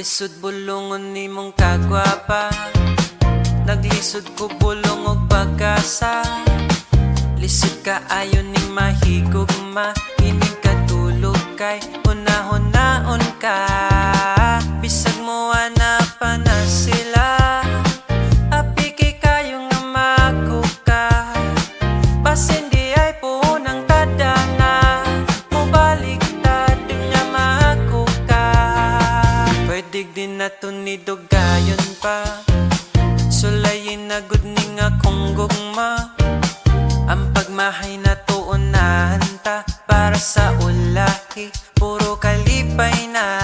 Lisod bulungon ni mong kagwapa, naglisod ko bulong og pagkasa. Lisod ka ayon ning mahigugma, ining katulog kay hunahon-naon ka. Bisag mo ana pa na sila, apiki kayo nga makuka. Basin di ay punang tadanga, mubalik ta nga makuka. Pwede din nato ni dugayon pa, sulayin na gud ning akong gugma. Ang pagmahay na tuunahan ta, para sa ulahi puro kalipay na.